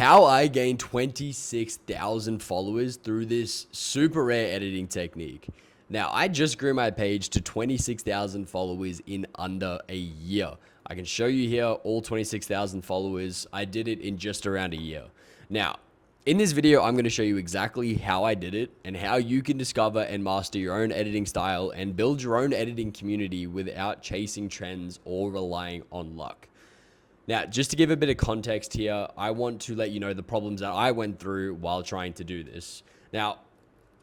how I gained 26,000 followers through this super rare editing technique. Now, I just grew my page to 26,000 followers in under a year. I can show you here all 26,000 followers. I did it in just around a year. Now, in this video, I'm going to show you exactly how I did it and how you can discover and master your own editing style and build your own editing community without chasing trends or relying on luck. Now, just to give a bit of context here, I want to let you know the problems that I went through while trying to do this. Now,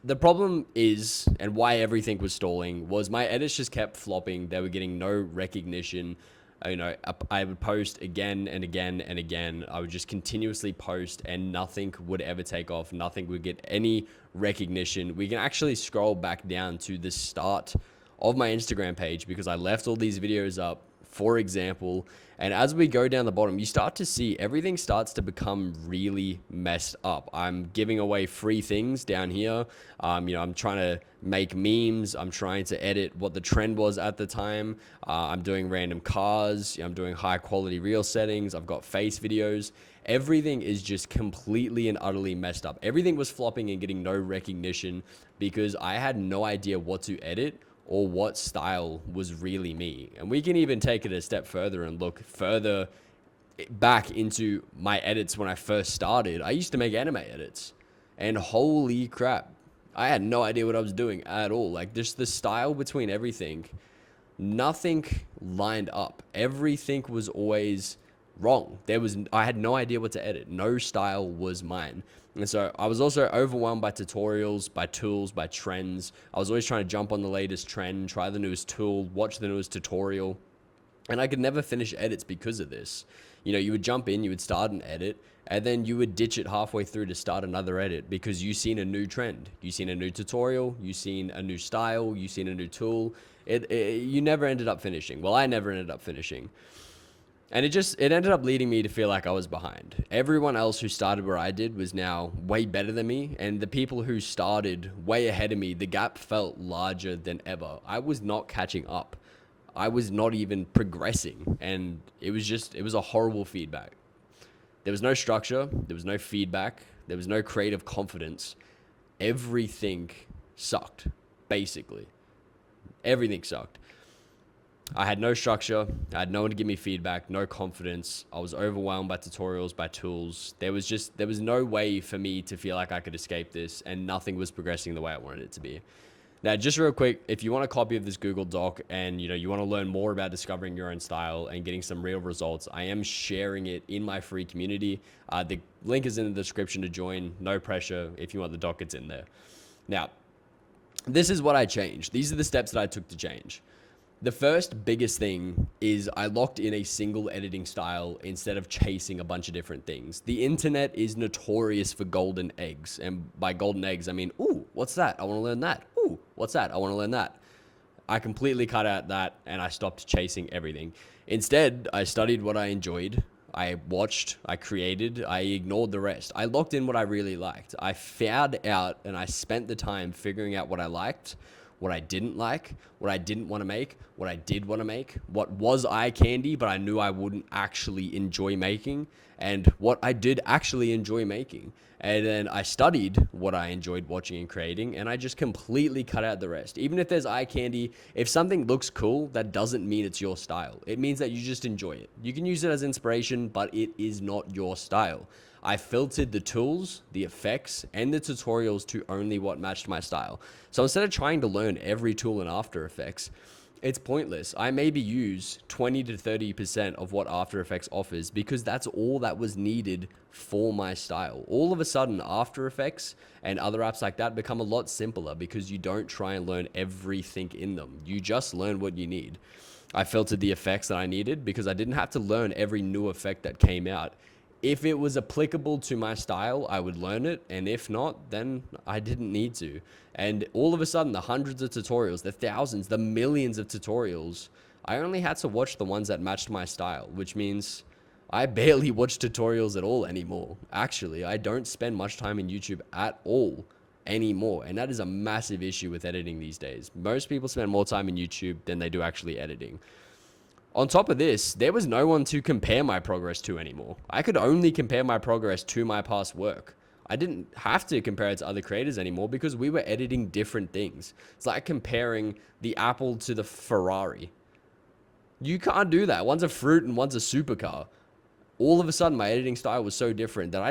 the problem is, and why everything was stalling, was my edits just kept flopping. They were getting no recognition. I would post again and again and again. I would just continuously post and nothing would ever take off. Nothing would get any recognition. We can actually scroll back down to the start of my Instagram page because I left all these videos up, for example. And as we go down the bottom, you start to see everything starts to become really messed up. I'm giving away free things down here. I'm trying to make memes. I'm trying to edit what the trend was at the time. I'm doing random cars. I'm doing high quality reel settings. I've got face videos. Everything is just completely and utterly messed up. Everything was flopping and getting no recognition because I had no idea what to edit or what style was really me. And we can even take it a step further and look further back into my edits when I first started. I used to make anime edits, and holy crap, I had no idea what I was doing at all. Like, just the style between everything, nothing lined up. Everything was always wrong. I had no idea what to edit. No style was mine. And so I was also overwhelmed by tutorials, by tools, by trends. I was always trying to jump on the latest trend, try the newest tool, watch the newest tutorial. And I could never finish edits because of this. You would jump in, you would start an edit, and then you would ditch it halfway through to start another edit because you've seen a new trend. You've seen a new tutorial, you've seen a new style, you've seen a new tool. You never ended up finishing. Well, I never ended up finishing. And it ended up leading me to feel like I was behind. Everyone else who started where I did was now way better than me. And the people who started way ahead of me, the gap felt larger than ever. I was not catching up. I was not even progressing. And it was a horrible feedback. There was no structure. There was no feedback. There was no creative confidence. Everything sucked, basically. Everything sucked. I had no structure. I had no one to give me feedback, no confidence. I was overwhelmed by tutorials, by tools. There was no way for me to feel like I could escape this, and nothing was progressing the way I wanted it to be. Now, just real quick, if you want a copy of this Google Doc and you want to learn more about discovering your own style and getting some real results, I am sharing it in my free community. The link is in the description to join. No pressure. If you want the doc, it's in there. Now, this is what I changed. These are the steps that I took to change. The first biggest thing is I locked in a single editing style instead of chasing a bunch of different things. The internet is notorious for golden eggs. And by golden eggs, I mean, ooh, what's that? I want to learn that. Ooh, what's that? I want to learn that. I completely cut out that and I stopped chasing everything. Instead, I studied what I enjoyed. I watched, I created, I ignored the rest. I locked in what I really liked. I found out and I spent the time figuring out what I liked, what I didn't like, what I didn't want to make, what I did want to make, what was eye candy, but I knew I wouldn't actually enjoy making, and what I did actually enjoy making. And then I studied what I enjoyed watching and creating, and I just completely cut out the rest. Even if there's eye candy, if something looks cool, that doesn't mean it's your style. It means that you just enjoy it. You can use it as inspiration, but it is not your style. I filtered the tools, the effects, and the tutorials to only what matched my style. So instead of trying to learn every tool in After Effects, it's pointless. I maybe use 20 to 30% of what After Effects offers because that's all that was needed for my style. All of a sudden, After Effects and other apps like that become a lot simpler because you don't try and learn everything in them. You just learn what you need. I filtered the effects that I needed because I didn't have to learn every new effect that came out. If it was applicable to my style, I would learn it. And if not, then I didn't need to. And all of a sudden, the hundreds of tutorials, the thousands, the millions of tutorials, I only had to watch the ones that matched my style, which means I barely watch tutorials at all anymore. Actually, I don't spend much time in YouTube at all anymore. And that is a massive issue with editing these days. Most people spend more time in YouTube than they do actually editing. On top of this, there was no one to compare my progress to anymore. I could only compare my progress to my past work. I didn't have to compare it to other creators anymore because we were editing different things. It's like comparing the Apple to the Ferrari. You can't do that. One's a fruit and one's a supercar. All of a sudden, my editing style was so different that I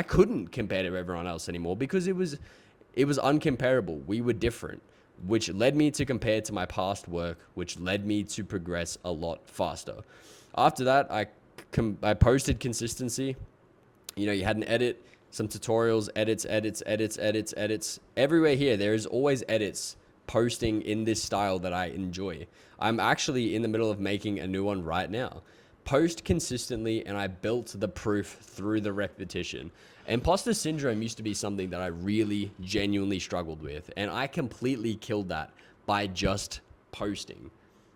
couldn't compare to everyone else anymore because it was uncomparable. We were different, which led me to compare to my past work, which led me to progress a lot faster. After that, I posted consistency. You know, you had an edit, some tutorials, edits. Everywhere here, there is always edits posting in this style that I enjoy. I'm actually in the middle of making a new one right now. Post consistently, and I built the proof through the repetition. Imposter syndrome used to be something that I really genuinely struggled with, and I completely killed that by just posting.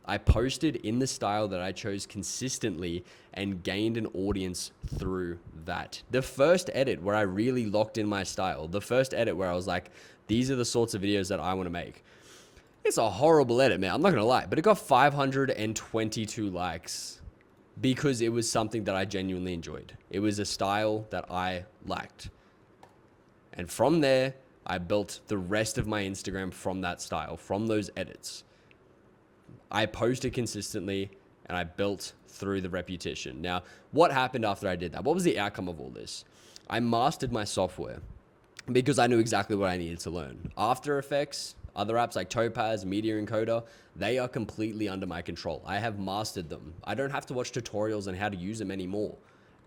I posted in the style that I chose consistently and gained an audience through that. The first edit where I really locked in my style, the first edit where I was like, these are the sorts of videos that I want to make. It's a horrible edit, man. I'm not going to lie, but it got 522 likes because it was something that I genuinely enjoyed. It was a style that I liked. And from there, I built the rest of my Instagram from that style, from those edits. I posted consistently and I built through the repetition. Now, what happened after I did that? What was the outcome of all this? I mastered my software because I knew exactly what I needed to learn. After Effects, other apps like Topaz, Media Encoder, they are completely under my control. I have mastered them. I don't have to watch tutorials on how to use them anymore.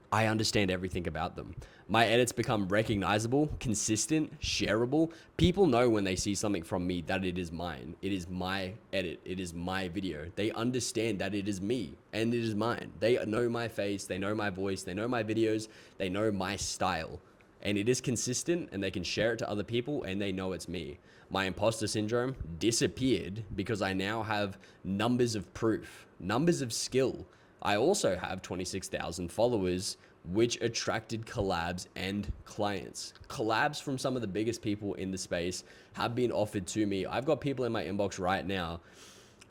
I understand everything about them. My edits become recognizable, consistent, shareable. People know when they see something from me that it is mine. It is my edit. It is my video. They understand that it is me and it is mine. They know my face. They know my voice. They know my videos. They know my style. And it is consistent, and they can share it to other people, and they know it's me. My imposter syndrome disappeared because I now have numbers of proof, numbers of skill. I also have 26,000 followers, which attracted collabs and clients. Collabs from some of the biggest people in the space have been offered to me. I've got people in my inbox right now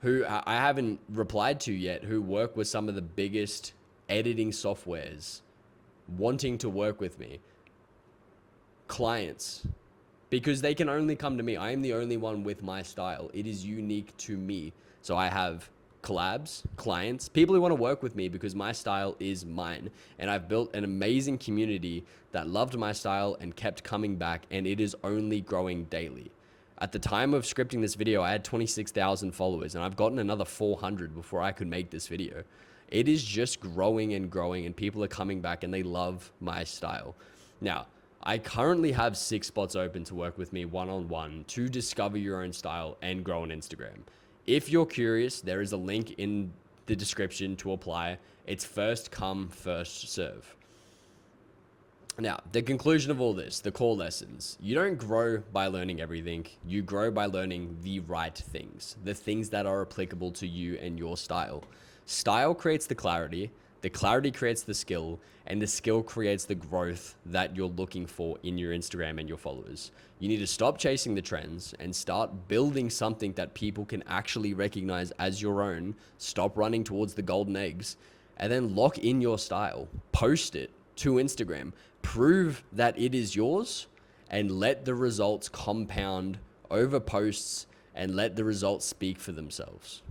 who I haven't replied to yet, who work with some of the biggest editing softwares, wanting to work with me. Clients, because they can only come to me. I am the only one with my style. It is unique to me. So I have collabs, clients, people who want to work with me because my style is mine. And I've built an amazing community that loved my style and kept coming back, and it is only growing daily. At the time of scripting this video, I had 26,000 followers, and I've gotten another 400 before I could make this video. It is just growing and growing, and people are coming back and they love my style. Now, I currently have 6 spots open to work with me one-on-one to discover your own style and grow on Instagram. If you're curious, there is a link in the description to apply. It's first come, first serve. Now, the conclusion of all this, the core lessons. You don't grow by learning everything. You grow by learning the right things, the things that are applicable to you and your style. Style creates the clarity creates the skill, and the skill creates the growth that you're looking for in your Instagram and your followers. You need to stop chasing the trends and start building something that people can actually recognize as your own. Stop running towards the golden eggs, and then lock in your style. Post it to Instagram. Prove that it is yours, and let the results compound over posts, and let the results speak for themselves.